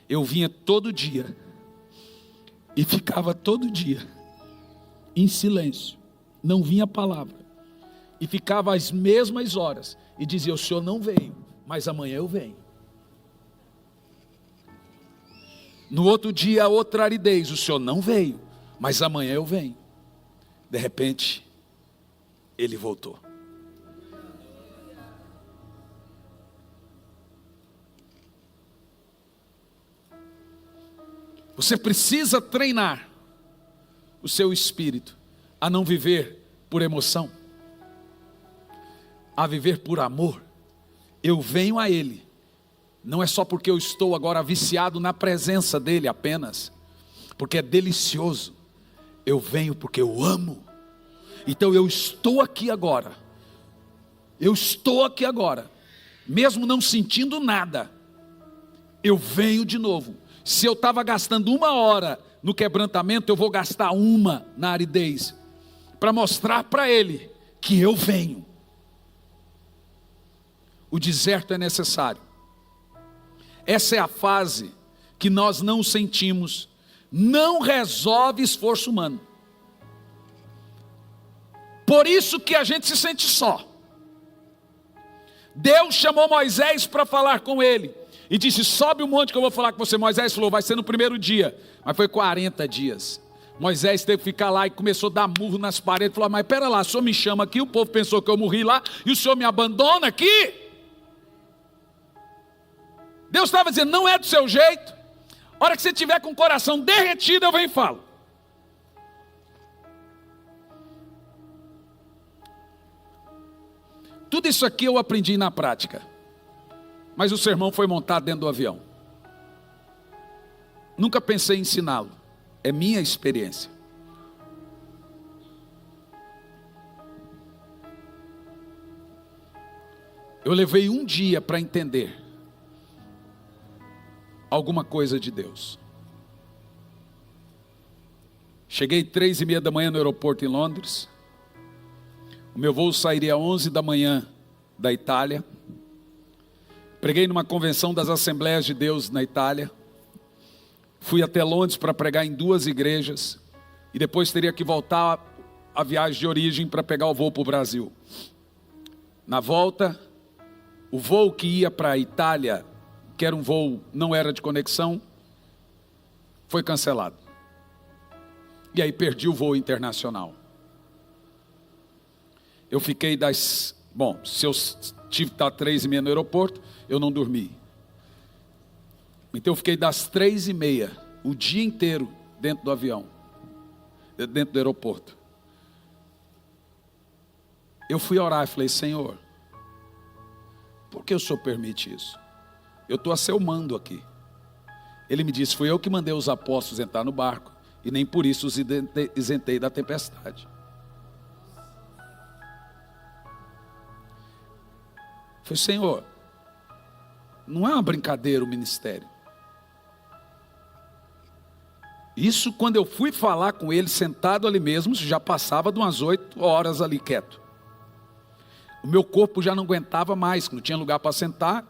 eu vinha todo dia e ficava todo dia em silêncio, não vinha palavra, e ficava às mesmas horas e dizia, o Senhor não veio, mas amanhã eu venho. No outro dia outra aridez, o Senhor não veio, mas amanhã eu venho. De repente ele voltou. Você precisa treinar o seu espírito a não viver por emoção, a viver por amor. Eu venho a Ele, não é só porque eu estou agora viciado na presença dEle apenas, porque é delicioso. Eu venho porque eu amo. Então eu estou aqui agora. Eu estou aqui agora, mesmo não sentindo nada. Eu venho de novo. Se eu estava gastando 1 hora no quebrantamento, eu vou gastar 1 na aridez, para mostrar para Ele que eu venho. O deserto é necessário. Essa é a fase que nós não sentimos, não resolve esforço humano. Por isso que a gente se sente só. Deus chamou Moisés para falar com ele e disse: sobe o monte que eu vou falar com você. Moisés falou: vai ser no primeiro dia. Mas foi 40 dias. Moisés teve que ficar lá e começou a dar murro nas paredes. Falou: mas pera lá, o senhor me chama aqui, o povo pensou que eu morri lá, e o senhor me abandona aqui? Deus estava dizendo: não é do seu jeito. A hora que você tiver com o coração derretido, eu venho e falo. Tudo isso aqui eu aprendi na prática. Mas o sermão foi montado dentro do avião. Nunca pensei em ensiná-lo. É minha experiência. Eu levei um dia para entender alguma coisa de Deus. Cheguei 3:30 da manhã no aeroporto em Londres. O meu voo sairia às 11 da manhã da Itália. Preguei numa convenção das Assembleias de Deus na Itália. Fui até Londres para pregar em 2 igrejas. E depois teria que voltar a viagem de origem para pegar o voo para o Brasil. Na volta, o voo que ia para a Itália, que era um voo, não era de conexão, foi cancelado. E aí perdi o voo internacional. Eu fiquei se eu tive que estar 3:30 no aeroporto, eu não dormi. Então eu fiquei das 3:30, o dia inteiro dentro do avião, dentro do aeroporto. Eu fui orar e falei: Senhor, por que o Senhor permite isso? Eu estou a seu mando aqui. Ele me disse: fui eu que mandei os apóstolos entrar no barco, e nem por isso os isentei da tempestade. Falei: Senhor, não é uma brincadeira o ministério. Isso quando eu fui falar com ele, sentado ali mesmo, já passava de umas 8 horas ali quieto. O meu corpo já não aguentava mais, não tinha lugar para sentar,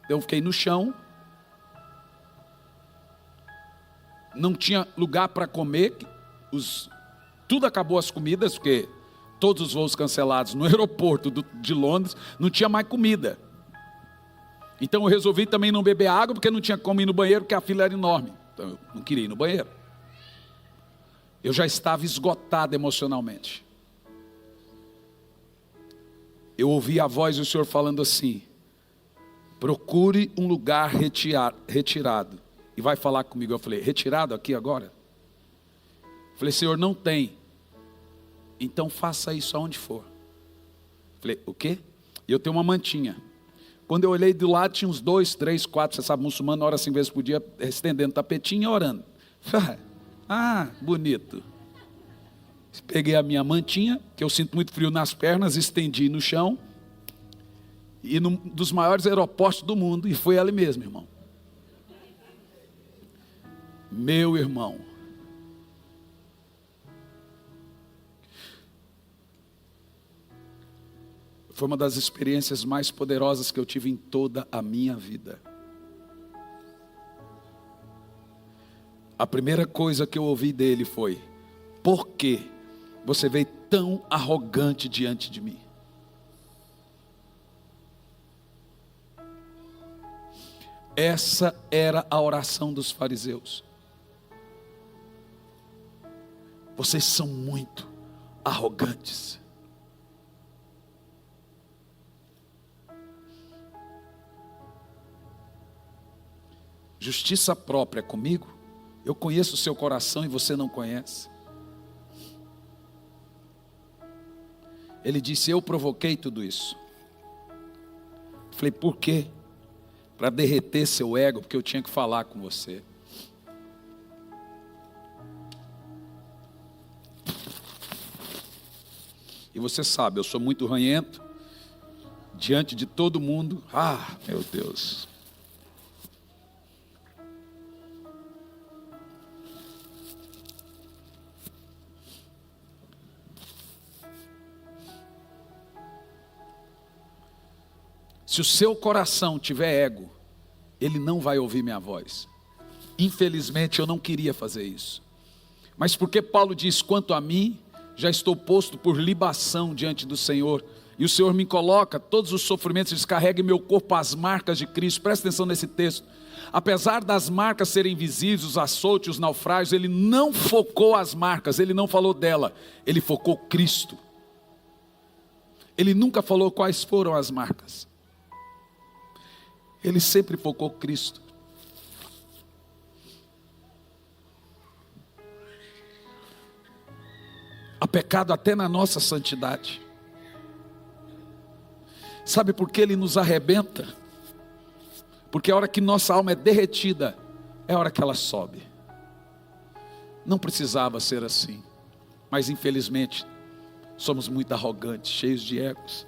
eu fiquei no chão. Não tinha lugar para comer, tudo acabou as comidas, porque todos os voos cancelados no aeroporto de Londres, não tinha mais comida. Então eu resolvi também não beber água, porque não tinha como ir no banheiro, porque a fila era enorme. Então eu não queria ir no banheiro. Eu já estava esgotado emocionalmente. Eu ouvi a voz do Senhor falando assim: procure um lugar retirado. E vai falar comigo. Eu falei: retirado aqui agora? Eu falei: Senhor, não tem. Então faça isso aonde for. Eu falei: o quê? E eu tenho uma mantinha. Quando eu olhei do lado, tinha uns 2, 3, 4, você sabe, muçulmano, hora 5 vezes por dia, estendendo tapetinho e orando. Ah, bonito. Peguei a minha mantinha, que eu sinto muito frio nas pernas, estendi no chão, e num dos maiores aeroportos do mundo, e foi ali mesmo, irmão. Meu irmão, foi uma das experiências mais poderosas que eu tive em toda a minha vida. A primeira coisa que eu ouvi dele foi: por que você veio tão arrogante diante de mim? Essa era a oração dos fariseus. Vocês são muito arrogantes. Justiça própria comigo? Eu conheço o seu coração e você não conhece. Ele disse: eu provoquei tudo isso. Falei: por quê? Para derreter seu ego, porque eu tinha que falar com você. E você sabe, eu sou muito ranhento, diante de todo mundo. Ah, meu Deus. Se o seu coração tiver ego, ele não vai ouvir minha voz. Infelizmente eu não queria fazer isso. Mas porque Paulo diz, quanto a mim, já estou posto por libação diante do Senhor, e o Senhor me coloca todos os sofrimentos, descarrega em meu corpo as marcas de Cristo. Presta atenção nesse texto. Apesar das marcas serem visíveis, os açoites, os naufrágios, ele não focou as marcas, ele não falou dela, ele focou Cristo. Ele nunca falou quais foram as marcas. Ele sempre focou Cristo. Há pecado até na nossa santidade. Sabe por que ele nos arrebenta? Porque a hora que nossa alma é derretida, é a hora que ela sobe. Não precisava ser assim, mas infelizmente somos muito arrogantes, cheios de egos.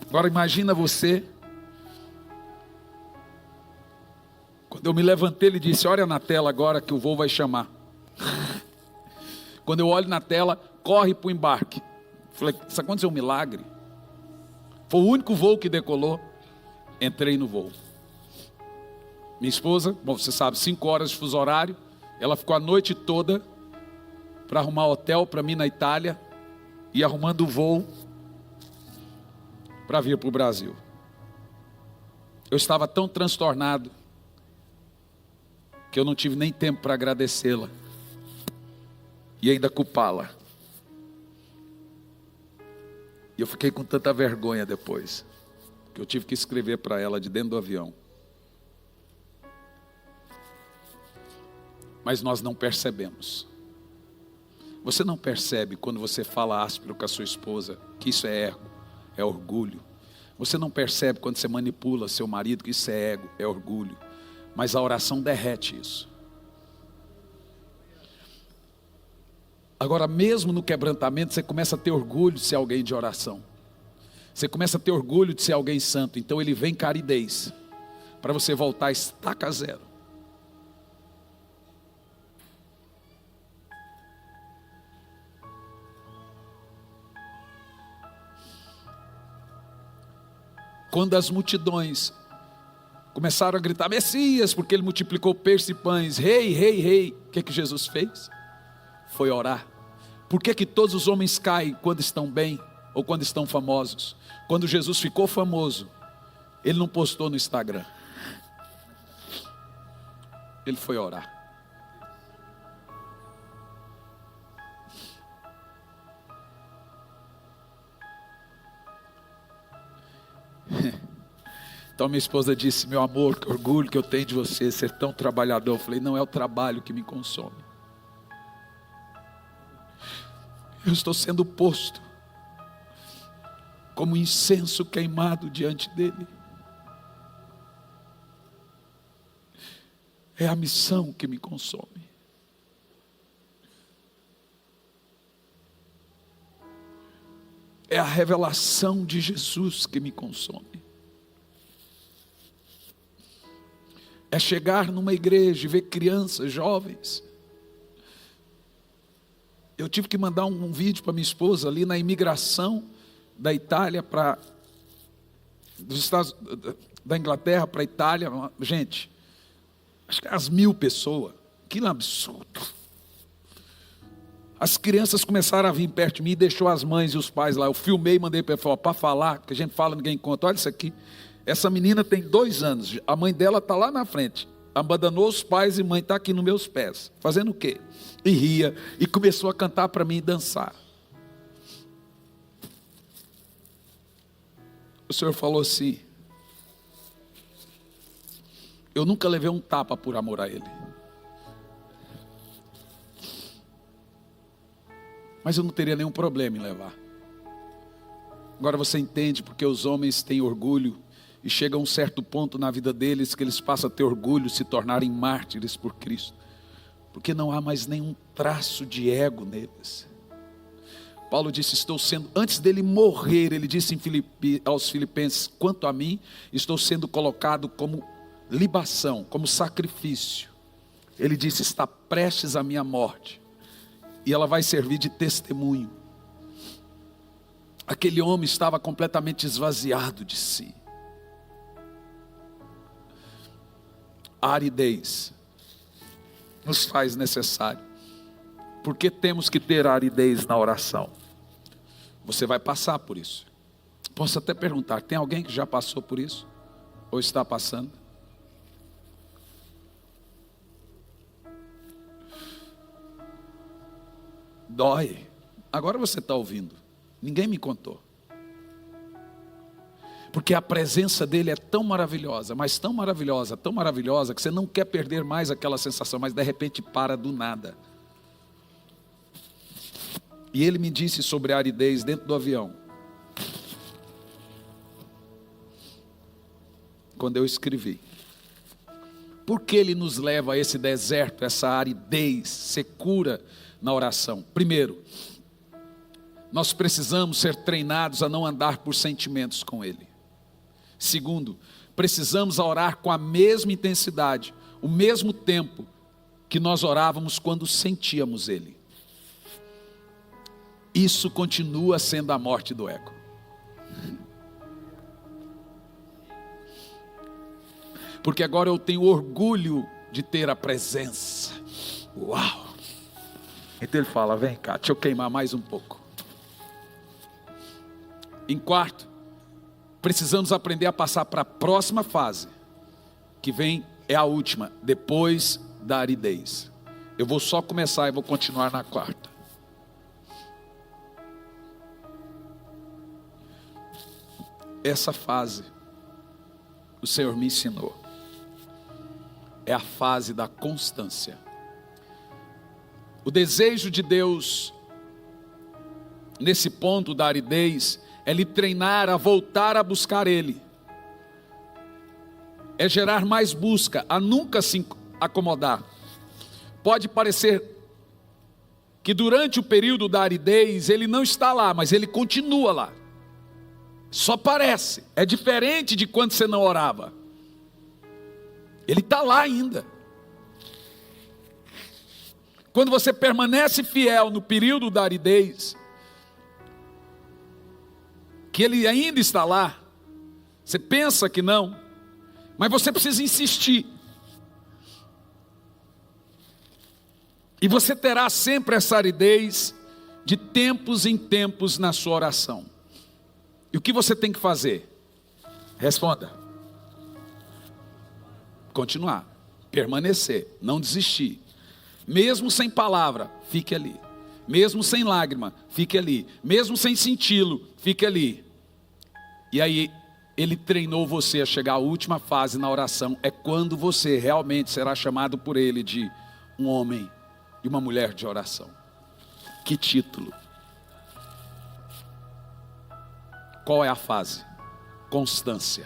Agora imagina você, quando eu me levantei, ele disse, olha na tela agora que o voo vai chamar. Quando eu olho na tela, corre para o embarque. Falei, isso aconteceu um milagre. Foi o único voo que decolou. Entrei no voo. Minha esposa, bom, você sabe, 5 horas de fuso horário. Ela ficou a noite toda para arrumar hotel para mim na Itália e arrumando o voo para vir para o Brasil. Eu estava tão transtornado que eu não tive nem tempo para agradecê-la e ainda culpá-la. E eu fiquei com tanta vergonha depois, que eu tive que escrever para ela de dentro do avião. Mas nós não percebemos. Você não percebe quando você fala áspero com a sua esposa, que isso é ego, é orgulho. Você não percebe quando você manipula seu marido, que isso é ego, é orgulho. Mas a oração derrete isso. Agora, mesmo no quebrantamento, você começa a ter orgulho de ser alguém de oração. Você começa a ter orgulho de ser alguém santo. Então ele vem com aridez, para você voltar a estaca zero. Quando as multidões começaram a gritar, Messias, porque ele multiplicou peixes e pães, rei, rei, rei, o que Jesus fez? Foi orar. Por que todos os homens caem quando estão bem ou quando estão famosos? Quando Jesus ficou famoso, ele não postou no Instagram. Ele foi orar. Então minha esposa disse, meu amor, que orgulho que eu tenho de você, ser tão trabalhador. Eu falei, não é o trabalho que me consome. Eu estou sendo posto como incenso queimado diante dele. É a missão que me consome. É a revelação de Jesus que me consome. É chegar numa igreja e ver crianças, jovens. Eu tive que mandar um vídeo para minha esposa ali na imigração da Itália dos Estados da Inglaterra para a Itália. Gente, acho que as 1000 pessoas. Que absurdo. As crianças começaram a vir perto de mim e deixou as mães e os pais lá. Eu filmei e mandei para ela para falar, que a gente fala, ninguém conta. Olha isso aqui. Essa menina tem 2 anos. A mãe dela está lá na frente. Abandonou os pais e mãe está aqui nos meus pés. Fazendo o quê? E ria. E começou a cantar para mim e dançar. O Senhor falou assim, eu nunca levei um tapa por amor a Ele. Mas eu não teria nenhum problema em levar. Agora você entende porque os homens têm orgulho e chega a um certo ponto na vida deles que eles passam a ter orgulho, se tornarem mártires por Cristo. Porque não há mais nenhum traço de ego neles. Paulo disse, antes dele morrer, ele disse aos filipenses, quanto a mim, estou sendo colocado como libação, como sacrifício. Ele disse, está prestes à minha morte. E ela vai servir de testemunho. Aquele homem estava completamente esvaziado de si. A aridez nos faz necessário. Por que temos que ter aridez na oração? Você vai passar por isso. Posso até perguntar, tem alguém que já passou por isso? Ou está passando? Dói. Agora você está ouvindo. Ninguém me contou. Porque a presença dele é tão maravilhosa, mas tão maravilhosa, que você não quer perder mais aquela sensação, mas de repente para do nada. E ele me disse sobre a aridez dentro do avião. Quando eu escrevi. Por que ele nos leva a esse deserto, essa aridez, secura na oração? Primeiro, nós precisamos ser treinados a não andar por sentimentos com ele. Segundo, precisamos orar com a mesma intensidade, o mesmo tempo que nós orávamos quando sentíamos ele. Isso continua sendo a morte do ego. Porque agora eu tenho orgulho de ter a presença. Uau! Então ele fala, vem cá, deixa eu queimar mais um pouco. Em quarto, precisamos aprender a passar para a próxima fase, que vem, é a última, depois da aridez. Eu vou só começar e vou continuar na quarta. Essa fase, o Senhor me ensinou. É a fase da constância. O desejo de Deus, nesse ponto da aridez, é lhe treinar a voltar a buscar Ele. É gerar mais busca, a nunca se acomodar. Pode parecer que durante o período da aridez, Ele não está lá, mas Ele continua lá. Só parece, é diferente de quando você não orava. Ele está lá ainda. Quando você permanece fiel no período da aridez, que ele ainda está lá, você pensa que não, mas você precisa insistir. E você terá sempre essa aridez de tempos em tempos na sua oração. E o que você tem que fazer? Responda. Continuar, permanecer, não desistir. Mesmo sem palavra, fique ali. Mesmo sem lágrima, fique ali. Mesmo sem senti-lo, fique ali. E aí, ele treinou você a chegar à última fase na oração. É quando você realmente será chamado por ele de um homem e uma mulher de oração. Que título! Qual é a fase? Constância.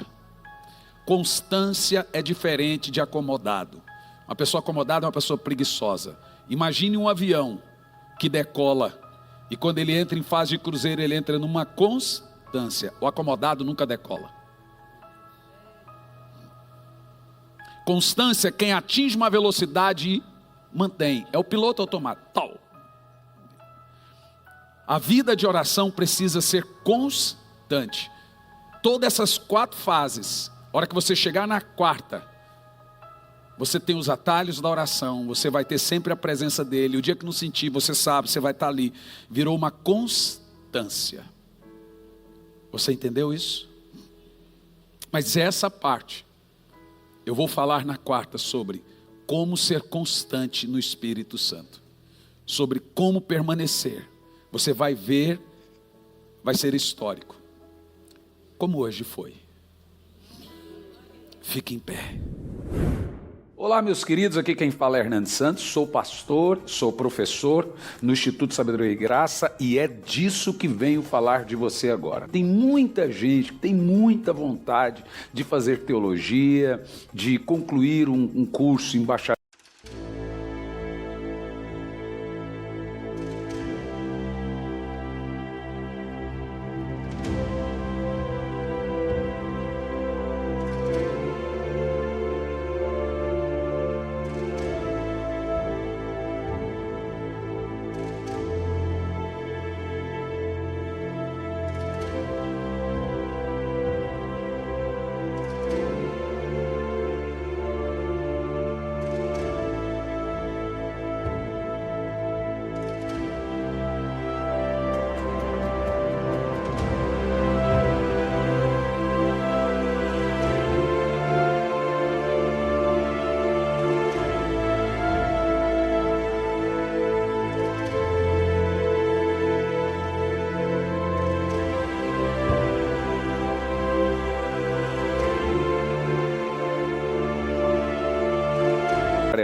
Constância é diferente de acomodado. Uma pessoa acomodada é uma pessoa preguiçosa. Imagine um avião que decola e quando ele entra em fase de cruzeiro, ele entra numa constância. O acomodado nunca decola. Constância, quem atinge uma velocidade e mantém. É o piloto automático. Tal. A vida de oração precisa ser constante. Todas essas 4 fases, a hora que você chegar na quarta, você tem os atalhos da oração, você vai ter sempre a presença dele. O dia que não sentir, você sabe, você vai estar ali. Virou uma constância. Você entendeu isso? Mas essa parte, eu vou falar na quarta sobre como ser constante no Espírito Santo. Sobre como permanecer. Você vai ver, vai ser histórico. Como hoje foi. Fique em pé. Olá, meus queridos, aqui quem fala é Hernandes Santos, sou pastor, sou professor no Instituto Sabedoria e Graça e é disso que venho falar de você agora. Tem muita gente que tem muita vontade de fazer teologia, de concluir um curso em bacharelado.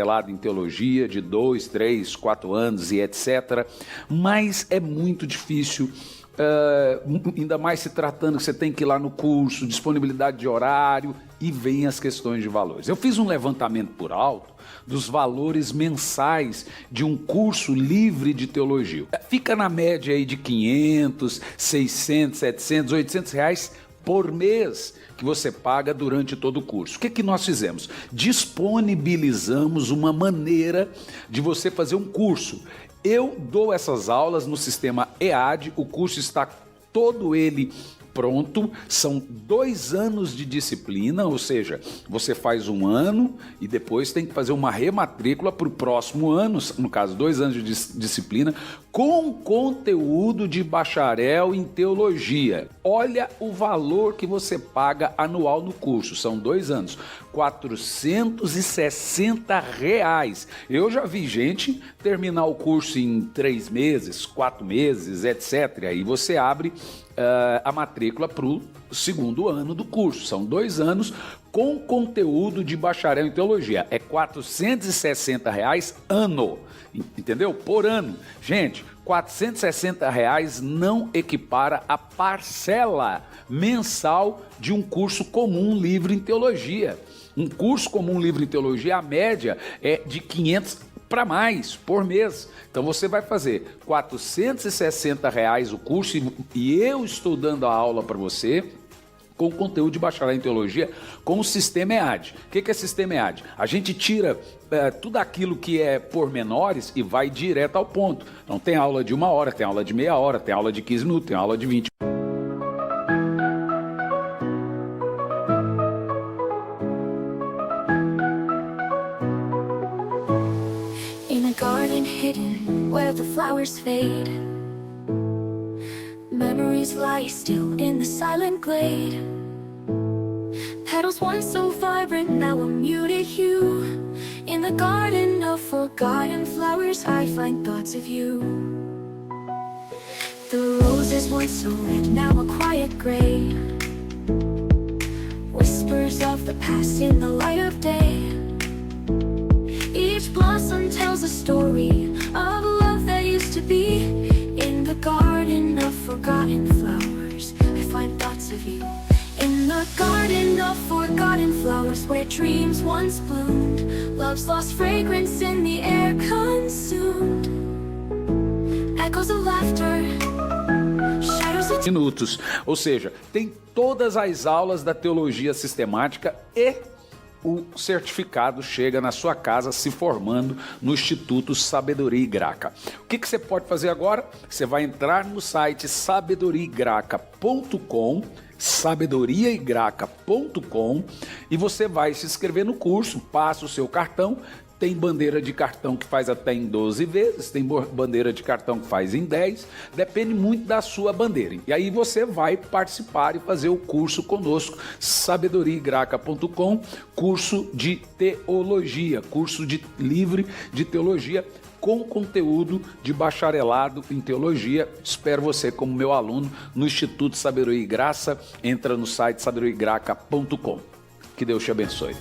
bacharelado em teologia de 2, 3, 4 anos e etc. Mas é muito difícil, ainda mais se tratando que você tem que ir lá no curso, disponibilidade de horário e vem as questões de valores. Eu fiz um levantamento por alto dos valores mensais de um curso livre de teologia. Fica na média aí de 500, 600, 700, 800 reais por mês que você paga durante todo o curso. O que nós fizemos? Disponibilizamos uma maneira de você fazer um curso. Eu dou essas aulas no sistema EAD, o curso está todo ele pronto, são 2 anos de disciplina, ou seja, você faz 1 ano e depois tem que fazer uma rematrícula para o próximo ano, no caso 2 anos de disciplina, com conteúdo de bacharel em teologia. Olha o valor que você paga anual no curso, são 2 anos, R$460. Eu já vi gente terminar o curso em 3 meses, 4 meses, etc. Aí você abre a matrícula para o 2º ano do curso. São 2 anos com conteúdo de bacharel em teologia. É R$460 ano, entendeu? Por ano. Gente, R$460 não equipara a parcela mensal de um curso comum livre em teologia. Um curso comum livre em teologia, a média é de 500 para mais por mês. Então você vai fazer R$460 o curso e eu estou dando a aula para você com conteúdo de bacharel em teologia com o sistema EAD. O que é sistema EAD? A gente tira tudo aquilo que é pormenores e vai direto ao ponto. Então tem aula de 1 hora, tem aula de meia hora, tem aula de 15 minutos, tem aula de 20. Hidden where the flowers fade, memories lie still in the silent glade. Petals once so vibrant, now a muted hue. In the garden of forgotten flowers, I find thoughts of you. The roses once so red, now a quiet gray. Whispers of the past in the light of day. Each blossom tells a story of love that used to be. In the garden of forgotten flowers, I find thoughts of you. In the garden of forgotten flowers, where dreams once bloomed, love's lost fragrance in the air consumed. Echoes of laughter, shadows of minutos. Ou seja, tem todas as aulas da teologia sistemática e o certificado chega na sua casa se formando no Instituto Sabedoria e Graca. O que você pode fazer agora? Você vai entrar no site sabedoriaigraca.com, sabedoriaigraca.com, e você vai se inscrever no curso, passa o seu cartão. Tem bandeira de cartão que faz até em 12 vezes, tem bandeira de cartão que faz em 10, depende muito da sua bandeira. E aí você vai participar e fazer o curso conosco, sabedoriaigraca.com, curso de teologia, curso livre de teologia, com conteúdo de bacharelado em teologia. Espero você como meu aluno no Instituto Sabedoria e Graça. Entra no site sabedoriaigraca.com. Que Deus te abençoe.